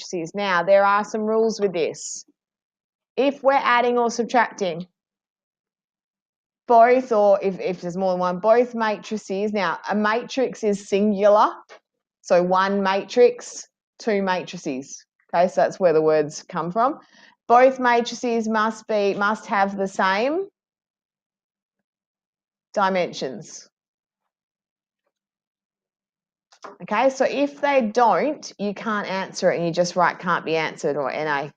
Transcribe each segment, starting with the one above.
matrices. Now, there are some rules with this. If we're adding or subtracting, both, or if there's more than one, both matrices. Now, a matrix is singular, so one matrix, two matrices. Okay, so that's where the words come from. Both matrices must have the same dimensions. Okay, so if they don't, you can't answer it and you just write can't be answered or NA.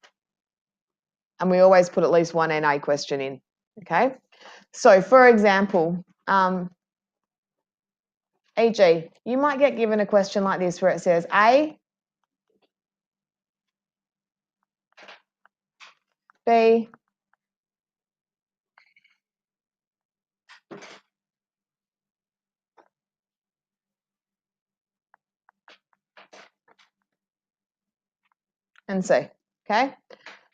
And we always put at least one NA question in. Okay, so for example, e.g., you might get given a question like this where it says A, B, and C. Okay,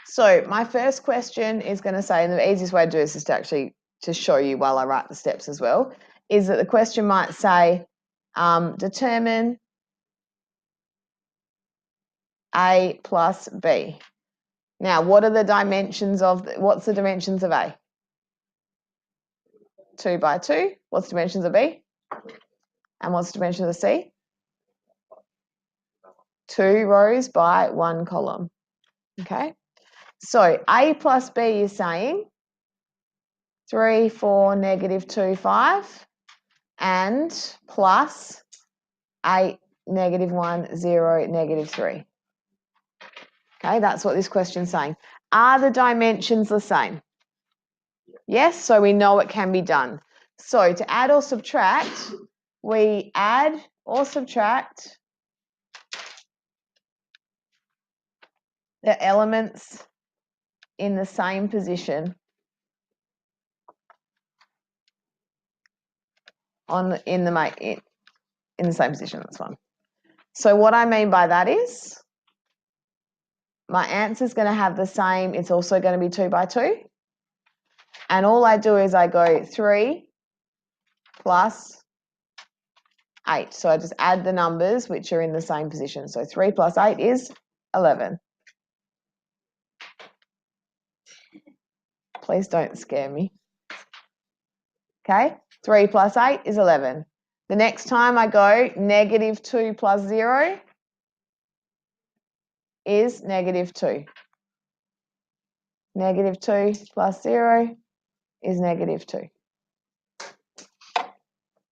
so my first question is going to say, and the easiest way to do this is to actually to show you while I write the steps as well, is that the question might say determine A plus B. Now, what are the dimensions of, what's the dimensions of A? 2 by 2. What's the dimensions of B? And what's the dimensions of C? 2 rows by 1 column. Okay, so A plus B is saying 3, 4, negative 2, 5, and plus 8, negative 1, 0, negative 3. Okay, that's what this question's saying. Are the dimensions the same? Yes, so we know it can be done. So to add or subtract, we add or subtract the elements in the same position in the same position. That's one. So what I mean by that is my answer is going to have the same. It's also going to be 2 by 2. And all I do is I go 3 plus 8. So I just add the numbers which are in the same position. So 3 plus 8 is 11. Please don't scare me. Okay, 3 plus 8 is 11. The next time I go negative 2 plus 0 is negative 2. Negative 2 plus 0 is negative 2.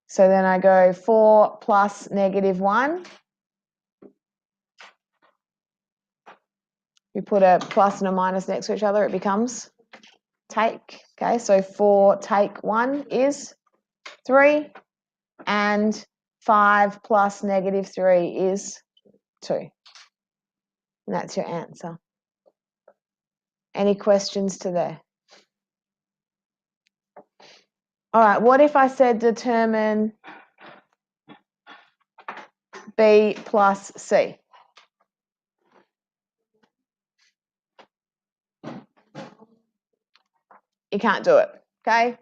So then I go 4 plus negative 1. We put a plus and a minus next to each other, it becomes take. Okay, so 4 take 1 is 3, and 5 plus negative 3 is 2. And that's your answer. Any questions to there? All right, what if I said determine B plus C? You can't do it, okay?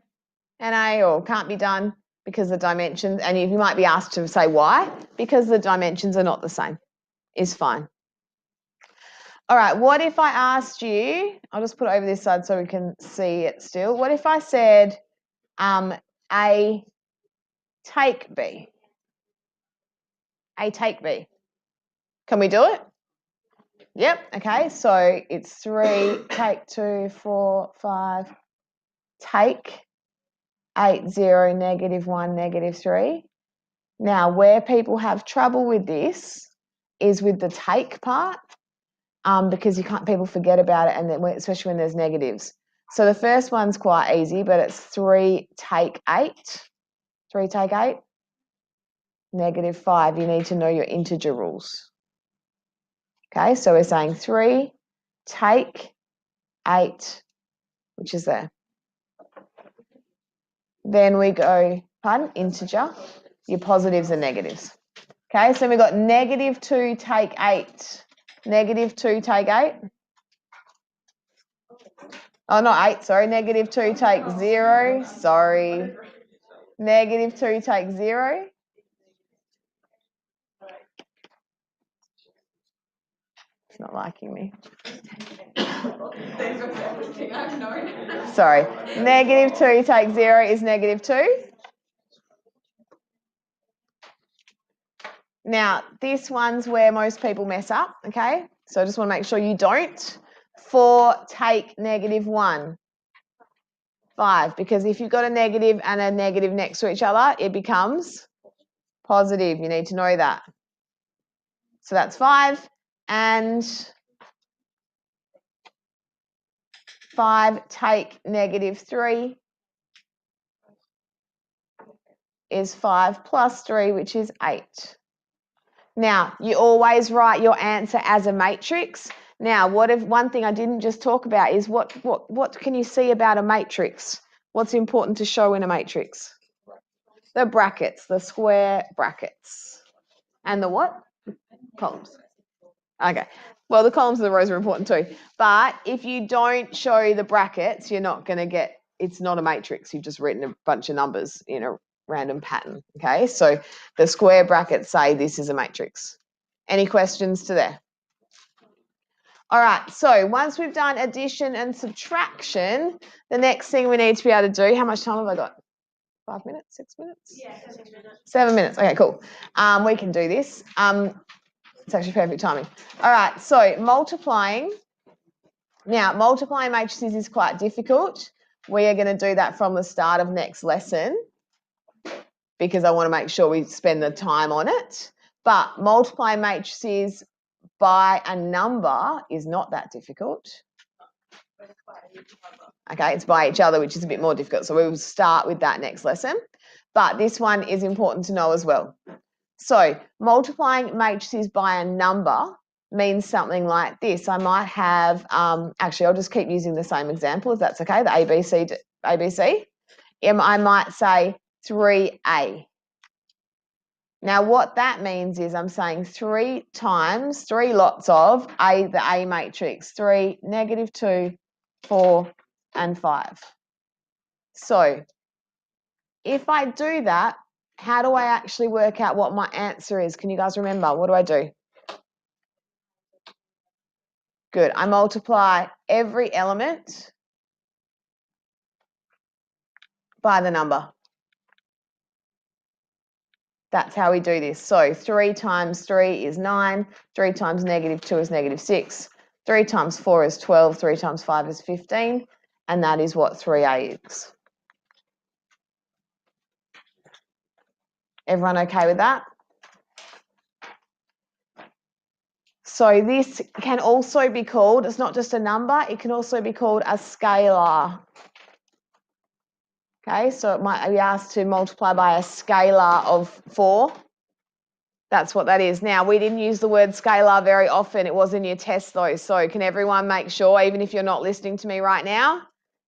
NA, or can't be done because the dimensions, and you might be asked to say why, because the dimensions are not the same, is fine. All right, what if I asked you, I'll just put it over this side so we can see it still. What if I said A take B? A take B. Can we do it? Yep, okay, so it's 3, take 2, 4, 5, take 8, 0, negative 1, negative 3. Now, where people have trouble with this is with the take part, because people forget about it, and then especially when there's negatives. So the first one's quite easy, but it's 3 take 8. 3 take 8, negative 5. You need to know your integer rules. Okay, so we're saying 3 take 8, which is there. Then we go, pardon, integer, your positives and negatives. Okay, so we've got negative 2 take 8. Negative 2 take 8. Oh, not 8, sorry. Negative 2 take 0. Sorry. Negative 2 take 0. It's not liking me. Sorry. -2 take 0 is -2. Now, this one's where most people mess up, okay? So I just want to make sure you don't. 4 take -1. 5, because if you've got a negative and a negative next to each other, it becomes positive. You need to know that. So that's 5, and 5 take -3 is 5 plus 3, which is 8. Now, you always write your answer as a matrix. Now, one thing I didn't just talk about is what can you see about a matrix? What's important to show in a matrix? The brackets, the square brackets. And the what? Columns. Okay. Well, the columns and the rows are important too. But if you don't show the brackets, you're not going to get, it's not a matrix. You've just written a bunch of numbers in a random pattern. Okay. So the square brackets say this is a matrix. Any questions to there? All right. So once we've done addition and subtraction, the next thing we need to be able to do, how much time have I got? 5 minutes, 6 minutes? Yeah, 6 minutes. 7 minutes. Okay, cool. We can do this. It's actually perfect timing. All right, so multiplying. Now, multiplying matrices is quite difficult. We are going to do that from the start of next lesson because I want to make sure we spend the time on it. But multiplying matrices by a number is not that difficult. Okay, it's by each other, which is a bit more difficult. So we will start with that next lesson. But this one is important to know as well. So multiplying matrices by a number means something like this. I might have, actually, I'll just keep using the same example if that's okay, the ABC. I might say 3A. Now, what that means is I'm saying 3 times 3 lots of the A matrix, 3, -2, 4, and 5. So if I do that, how do I actually work out what my answer is? Can you guys remember? What do I do? Good. I multiply every element by the number. That's how we do this. So 3 times 3 is 9. 3 times -2 is -6. 3 times 4 is 12. 3 times 5 is 15. And that is what 3A is. Everyone okay with that? So this can also be called, it's not just a number, it can also be called a scalar. Okay, so it might be asked to multiply by a scalar of 4. That's what that is. Now, we didn't use the word scalar very often. It was in your test though. So can everyone make sure, even if you're not listening to me right now,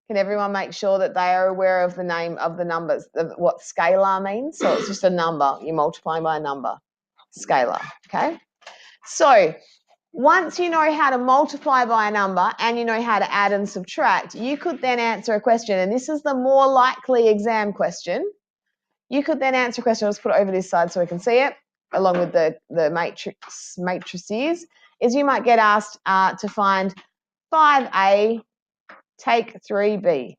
can everyone make sure that they are aware of the name of the numbers, of what scalar means? So it's just a number. You're multiplying by a number. Scalar, okay? So once you know how to multiply by a number and you know how to add and subtract, you could then answer a question. And this is the more likely exam question. You could then answer a question. Let's put it over this side so we can see it, along with the matrices, is you might get asked to find 5A, take 3B.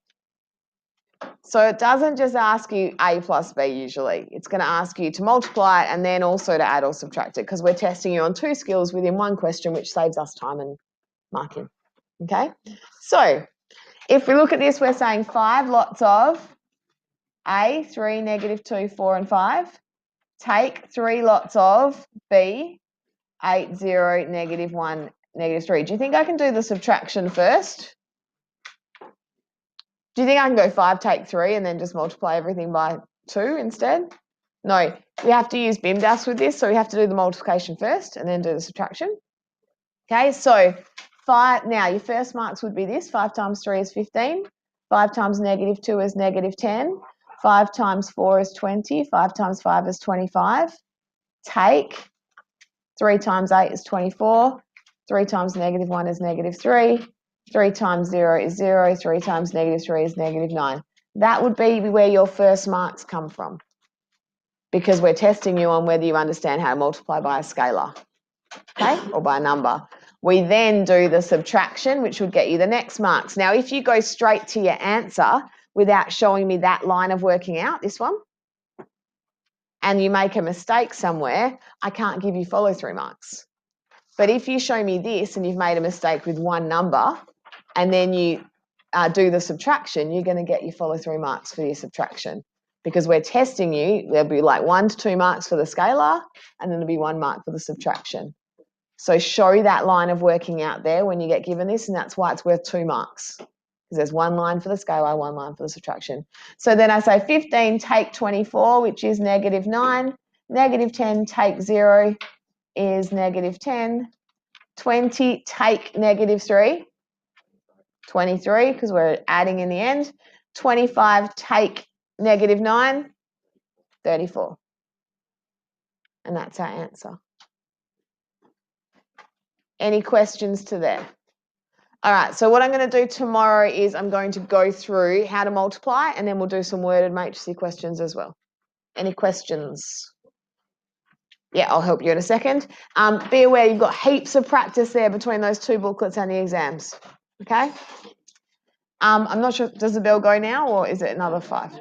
So it doesn't just ask you A plus B usually. It's going to ask you to multiply it and then also to add or subtract it because we're testing you on 2 skills within 1 question, which saves us time and marking. Okay? So if we look at this, we're saying 5 lots of A, 3, -2, 4, and 5. Take 3 lots of B, 8, 0, -1, -3. Do you think I can do the subtraction first? Do you think I can go 5, take 3, and then just multiply everything by 2 instead? No, we have to use BIMDAS with this, so we have to do the multiplication first and then do the subtraction. Okay, so 5, now your first marks would be this, 5 times 3 is 15, 5 times -2 is -10, 5 times 4 is 20, 5 times 5 is 25. Take 3 times 8 is 24, 3 times -1 is -3, 3 times 0 is 0, 3 times -3 is -9. That would be where your first marks come from because we're testing you on whether you understand how to multiply by a scalar, okay, or by a number. We then do the subtraction, which would get you the next marks. Now, if you go straight to your answer without showing me that line of working out, this one, and you make a mistake somewhere, I can't give you follow-through marks. But if you show me this and you've made a mistake with one number and then you do the subtraction, you're going to get your follow-through marks for your subtraction because we're testing you. There'll be like 1 to 2 marks for the scalar and then there'll be 1 mark for the subtraction. So show that line of working out there when you get given this, and that's why it's worth 2 marks because there's 1 line for the scalar, 1 line for the subtraction. So then I say 15 take 24, which is -9. -10 take 0 is -10. 20 take -3, 23 because we're adding in the end. 25 take -9, 34. And that's our answer. Any questions to there? All right, so what I'm going to do tomorrow is I'm going to go through how to multiply and then we'll do some worded matrices questions as well. Any questions? Yeah, I'll help you in a second. Be aware you've got heaps of practice there between those 2 booklets and the exams, okay? I'm not sure, does the bell go now or is it another 5?